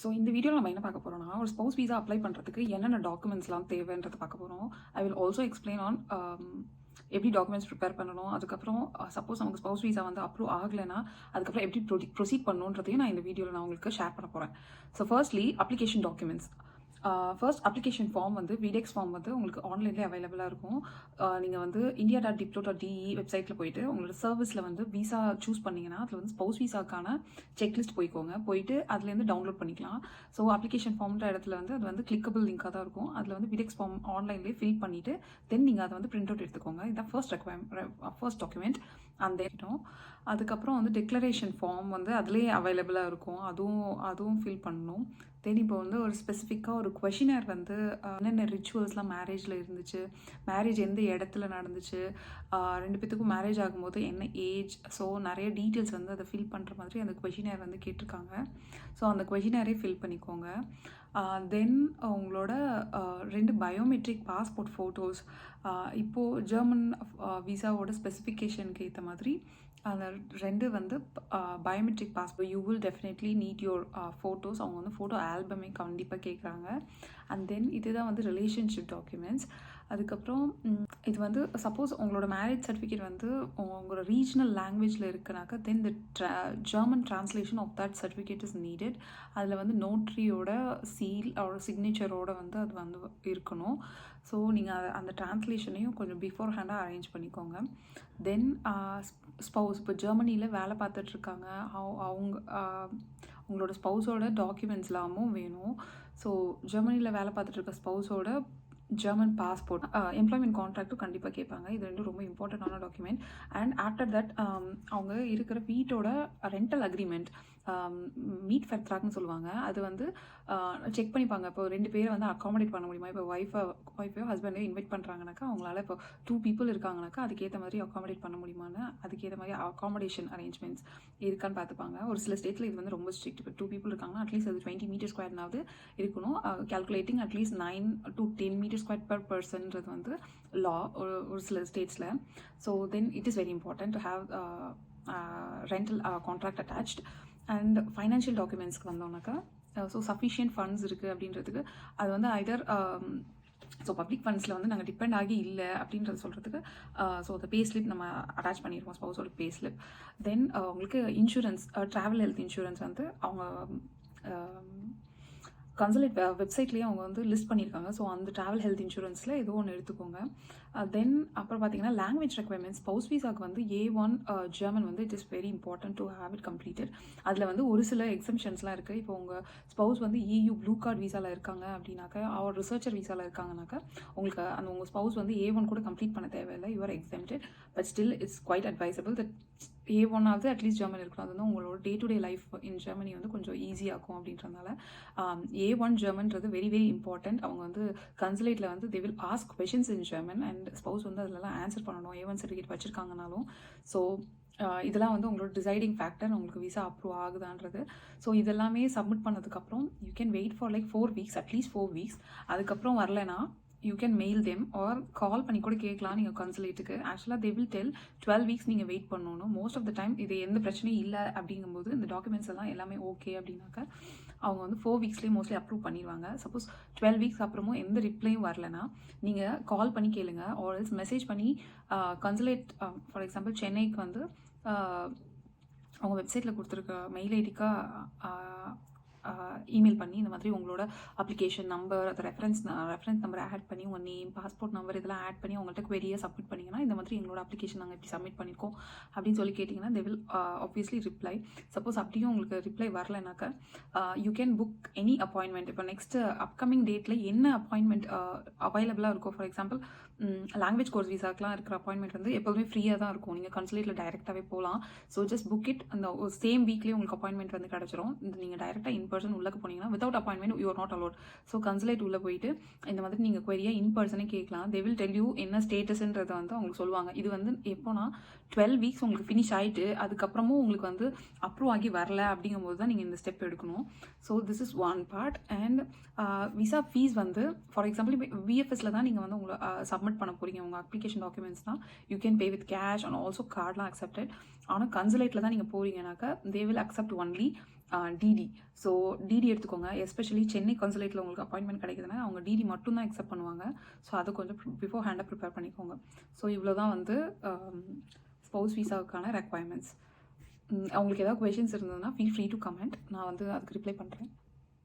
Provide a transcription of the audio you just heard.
So இந்த வீடியோவில் நம்ம என்ன பார்க்க போகிறோம்னா, ஒரு ஸ்பௌஸ் வீசா அப்ளை பண்ணுறதுக்கு என்னென்ன டாக்குமெண்ட்ஸ்லாம் தேவைன்றதை பார்க்க போகிறோம். I will also explain on எப்படி டாக்குமெண்ட்ஸ் ப்ரிப்பேர் பண்ணணும். அதுக்கப்புறம் சப்போஸ் நமக்கு ஸ்பௌஸ் வீசா வந்து அப்ரூவ் ஆகலைன்னா அதுக்கப்புறம் எப்படி ப்ரொசீட் பண்ணணுன்றதையும் நான் இந்த வீடியோவில் நான் உங்களுக்கு ஷேர் பண்ண போகிறேன். So firstly application documents. First application form வந்து விடெக்ஸ் ஃபார்ம் வந்து உங்களுக்கு ஆன்லைன்லேயே அவைலபிளாக இருக்கும். நீங்கள் வந்து india.diplo.de வெப்சைட்டில் போயிட்டு உங்களோட சர்வீஸில் வந்து வீசா சூஸ் பண்ணிங்கன்னா அதில் வந்து ஸ்பௌஸ் வீசாக்கான செக்லிஸ்ட் போயிட்டு அதுலேருந்து டவுன்லோட் பண்ணிக்கலாம். ஸோ அப்ளிகேஷன் ஃபார்ம்ன்ற இடத்துல வந்து அது வந்து கிளிக்கபிள் லிங்காக தான் இருக்கும். அதில் வந்து விடெக்ஸ் ஃபார்ம் ஆன்லைன்லேயே ஃபில் பண்ணிவிட்டு தென் நீங்கள் அதை வந்து பிரிண்ட் அவுட் எடுத்துக்கோங்க. இதுதான் ஃபர்ஸ்ட் டாக்குமெண்ட் அந்த இடம். அதுக்கப்புறம் வந்து டிக்ளரேஷன் ஃபார்ம் வந்து அதுலேயே அவைலபிளாக இருக்கும். அதுவும் ஃபில் பண்ணணும். தென் இப்போ வந்து ஒரு ஸ்பெசிஃபிக்காக ஒரு கொஷினர் வந்து என்னென்ன ரிச்சுவல்ஸ்லாம் மேரேஜில் இருந்துச்சு, மேரேஜ் எந்த இடத்துல நடந்துச்சு, 2 பேத்துக்கும் மேரேஜ் ஆகும்போது என்ன ஏஜ், ஸோ நிறைய டீட்டெயில்ஸ் வந்து அதை ஃபில் பண்ணுற மாதிரி அந்த கொஷினர் வந்து கேட்டிருக்காங்க. ஸோ அந்த கொஷினரே ஃபில் பண்ணிக்கோங்க. தென் உங்களோட 2 பயோமெட்ரிக் பாஸ்போர்ட் ஃபோட்டோஸ். இப்போது ஜெர்மன் வீசாவோட ஸ்பெசிஃபிகேஷனுக்கு ஏற்ற மாதிரி அந்த 2 வந்து biometric passport. You will definitely need your photos. அவங்க வந்து ஃபோட்டோ ஆல்பமே கண்டிப்பாக கேட்குறாங்க. அண்ட் தென் இதுதான் வந்து ரிலேஷன்ஷிப் டாக்குமெண்ட்ஸ். அதுக்கப்புறம் இது வந்து சப்போஸ் உங்களோட மேரேஜ் சர்டிஃபிகேட் வந்து உங்களோட ரீஜனல் லாங்குவேஜில் இருக்குனாக்கா then the German translation of that certificate is needed. அதில் வந்து நோட்ரியோட சீல் சிக்னேச்சரோட வந்து அது வந்து இருக்கணும். ஸோ நீங்கள் அந்த ட்ரான்ஸ்லேஷனையும் கொஞ்சம் பிஃபோர் ஹேண்டாக அரேஞ்ச் பண்ணிக்கோங்க. தென் ஸ்பௌஸ் இப்போ ஜெர்மனியில் வேலை பார்த்துட்ருக்காங்க, உங்களோட ஸ்பௌஸோட டாக்குமெண்ட்ஸ்லாமும் வேணும். ஸோ ஜெர்மனியில் வேலை பார்த்துட்ருக்க ஸ்பௌஸோட ஜெர்மன் பாஸ்போர்ட், எம்ப்ளாய்மெண்ட் கான்ட்ராக்ட்டும் கண்டிப்பாக கேட்பாங்க. இது 2 ரொம்ப இம்பார்ட்டண்டான டாக்குமெண்ட். அண்ட் ஆஃப்டர் தட் அவங்க இருக்கிற வீட்டோட ரெண்டல் அக்ரிமெண்ட், மீட் ஃபெர்த்ராக்னு சொல்லுவாங்க. அது வந்து செக் பண்ணிப்பாங்க. இப்போ 2 பேரை வந்து அக்காமடேட் பண்ண முடியுமா. இப்போ ஒய்ஃபையோ ஹஸ்பண்டையோ இன்வைட் பண்ணுறாங்கனாக்கா அவங்களால இப்போ 2 people இருக்காங்கனாக்கா அதுக்கேற்ற மாதிரி அக்காமடேட் பண்ண முடியுமான்னு, அதுக்கேற்ற மாதிரி அக்காமடேஷன் அரேஞ்ச்மெண்ட்ஸ் இருக்கான்னு பார்த்துப்பாங்க. ஒரு சில ஸ்டேட்டில் இது வந்து ரொம்ப ஸ்ட்ரிக்ட். இப்போ 2 people இருக்காங்கன்னா அட்லீஸ்ட் அது 20 m² இருக்கணும். கால்குலேட்டிங் அட்லீஸ்ட் 9 to 10 m² per personன்றது வந்து லா ஒரு சில ஸ்டேட்ஸில். So then it is very important to have rental contract attached. And financial டாக்குமெண்ட்ஸ்க்கு வந்தோம்னாக்கா ஸோ சஃபிஷியன்ட் ஃபண்ட்ஸ் இருக்குது அப்படின்றதுக்கு அது வந்து ஐதர் ஸோ பப்ளிக் ஃபண்ட்ஸில் வந்து நாங்கள் டிபெண்ட் ஆகி இல்லை அப்படின்றத சொல்கிறதுக்கு ஸோ அந்த பே ஸ்லிப் நம்ம அட்டாச் பண்ணியிருக்கோம், ஸ்பௌஸோட பே ஸ்லிப். தென் உங்களுக்கு இன்சூரன்ஸ், ட்ராவல் ஹெல்த் இன்சூரன்ஸ் வந்து அவங்க கன்சல்ட் வெப்சைட்லேயே அவங்க வந்து லிஸ்ட் பண்ணியிருக்காங்க. ஸோ அந்த ட்ராவல் ஹெல்த் இன்சூரன்ஸில் ஏதோ ஒன்று எடுத்துக்கோங்க. தென் அப்புறம் பார்த்தீங்கன்னா லாங்குவேஜ் ரெக்யர்மெண்ட்ஸ். ஸ்பௌஸ் வீசாக்கு வந்து A1 ஜெர்மன் வந்து it is very important to have it completed. அதில் வந்து ஒரு சில எக்ஸம்ஷன்ஸ்லாம் இருக்குது. இப்போ உங்கள் ஸ்பௌஸ் வந்து EU ப்ளூ கார்டு வீசாவில் இருக்காங்க அப்படின்னாக்கா, அவர் ரிசர்ச்சர் வீசாவில் இருக்காங்கனாக்கா உங்களுக்கு அந்த உங்கள் ஸ்பௌஸ் வந்து A1 கூட கம்ப்ளீட் பண்ண தேவையில்லை. You are exempted. But still it's quite advisable that A1 at least German இருக்கணும். அது வந்து உங்களோட day to day life in Germany வந்து கொஞ்சம் ஈஸியாகும் அப்படின்றதுனால A1 ஜெர்மன்றது வெரி வெரி இம்பார்ட்டன்ட். அவங்க வந்து கன்சுலேட்டில் வந்து they will ask questions in German and spouse வந்து அதிலலாம் ஆன்சர் பண்ணணும். A1 certificate வச்சுருக்காங்கனாலும். ஸோ இதெல்லாம் வந்து உங்களோட டிசைடிங் ஃபேக்டர் உங்களுக்கு விசா அப்ரூவ் ஆகுதான்றது. ஸோ இதெல்லாமே சப்மிட் பண்ணதுக்கப்புறம் you can wait for like 4 weeks, அட்லீஸ்ட் 4 weeks. அதுக்கப்புறம் வரலைன்னா you can mail them or call பண்ணி கூட கேட்கலாம் நீங்கள் கன்சுலேட்டுக்கு. ஆக்சுவலாக தே வில் டெல் 12 weeks நீங்கள் வெயிட் பண்ணணும். மோஸ்ட் ஆஃப் த டைம் இது எந்த பிரச்சனையும் இல்லை அப்படிங்கும்போது இந்த டாக்குமெண்ட்ஸ் எல்லாம் எல்லாமே ஓகே அப்படின்னாக்கா அவங்க வந்து 4 weeksலேயே மோஸ்ட்லி அப்ரூவ் பண்ணிடுவாங்க. சப்போஸ் 12 weeks அப்புறமும் எந்த ரிப்ளையும் வரலன்னா நீங்கள் கால் பண்ணி கேளுங்க ஆர் எல்ஸ் மெசேஜ் பண்ணி கன்சுலேட் ஃபார் எக்ஸாம்பிள் சென்னைக்கு வந்து அவங்க வெப்சைட்டில் கொடுத்துருக்க மெயில் ஐடிக்கா இமெயில் பண்ணி இந்த மாதிரி உங்களோட அப்ளிகேஷன் நம்பர், அதை ரெஃபரன்ஸ் நம்பரை ஆட் பண்ணி உங்கள் நேம், பாஸ்போர்ட் நம்பர் இதெல்லாம் ஆட் பண்ணி அவங்கள்ட்ட குவெரியை சப்மிட் பண்ணிங்கன்னா இந்த மாதிரி எங்களோட அப்ளிகேஷன் நாங்கள் இப்படி சப்மிட் பண்ணியிருக்கோம் அப்படின்னு சொல்லி கேட்டிங்கன்னா they will obviously reply. Suppose அப்படியும் உங்களுக்கு ரிப்ளை வரலைனாக்கா you can book any appointment. இப்போ நெக்ஸ்ட் அப்கமிங் டேட்டில் என்ன அப்பாயின்மெண்ட் அவைலபிளாக இருக்கும். ஃபார் எக்ஸாம்பிள் லாங்குவேஜ் கோர்ஸ் வீசாக்கெலாம் இருக்கிற அப்பாயின்மெண்ட் வந்து எப்போதுமே ஃப்ரீயாக தான் இருக்கும். நீங்கள் கன்சுலேட்டில் டைரெக்டாகவே போகலாம். So just book it. அந்த சேம் வீக்லேயே உங்களுக்கு அப்பாயின்மெண்ட் வந்து கிடச்சிரும். நீங்கள் டைரெக்டாக இன் பர்சன் உள்ளே போனீங்கன்னா without appointment you are not allowed. So consulate உள்ளே போயிட்டு இந்த மாதிரி நீங்கள் குவரியை இன் பர்சனே கேட்கலாம். தே வில் டெல் யூ என்ன ஸ்டேட்டஸ்ன்றதை வந்து அவங்களுக்கு சொல்லுவாங்க. இது வந்து எப்போனா 12 weeks உங்களுக்கு ஃபினிஷ் ஆகிட்டு அதுக்கப்புறமும் உங்களுக்கு வந்து அப்ரூவ் ஆகி வரல அப்படிங்கும்போது தான் நீங்கள் இந்த ஸ்டெப் எடுக்கணும். So this is one part. And visa fees வந்து ஃபார் எக்ஸாம்பிள் இப்போ VFSல தான் நீங்கள் வந்து உங்களை சப்மிட் பண்ண போகிறீங்க. உங்கள் அப்ளிகேஷன் டாக்குமெண்ட்ஸ் தான் you can pay with cash and also கார்ட்லாம் அக்செப்டட். ஆனால் கன்சுலேட்டில் தான் நீங்கள் போகிறீங்கனாக்கா they will accept only DD. So DD எடுத்துக்கோங்க. எஸ்பெஷலி சென்னை கன்சுலேட்டில் உங்களுக்கு அப்பாயின்மெண்ட் கிடைக்குதுன்னா அவங்க டிடி மட்டும் தான் அக்செப்ட் பண்ணுவாங்க. ஸோ அதை கொஞ்சம் பிஃபோர் ஹேண்டாக ப்ரிப்பேர் பண்ணிக்கோங்க. ஸோ இவ்வளோ தான் வந்து ஸ்பௌஸ் வீசாவுக்கான ரெக்வயர்மெண்ட்ஸ். அவங்களுக்கு ஏதாவது கொஷின்ஸ் இருந்ததுன்னா ஃபீல் ஃப்ரீ டு கமெண்ட். நான் வந்து அதுக்கு ரிப்ளை பண்ணுறேன்.